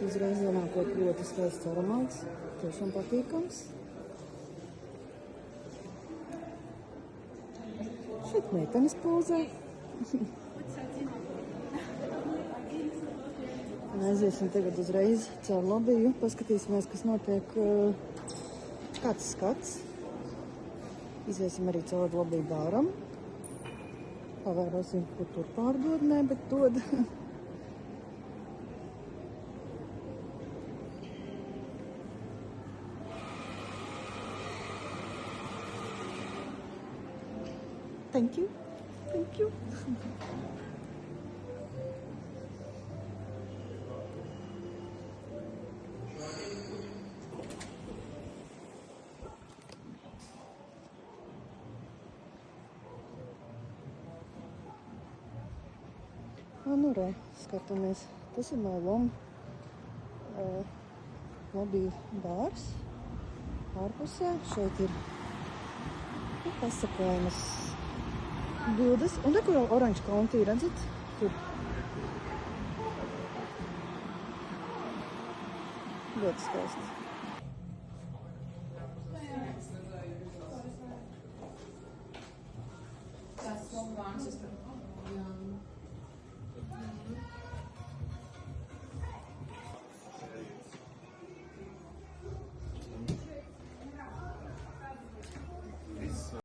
Uzreiz ienākot ļoti skaists aromāts, tiešām patīkams. Šeit meitenes pozē. Aiziesim tagad uzreiz caur lobiju, paskatīsimies, kas notiek, kāds skats. Iziesim arī caur lobiju bāram. Pavērosim, ko tur pārdod, ne, bet dod. Thank you. Thank you. Nu, re, skatāmies. Tas ir Mailom lobby bārs. Ārpusē šeit ir pasakājumas bildes. Un te, kur orange county, redzat? Tur. Ļoti skaisti.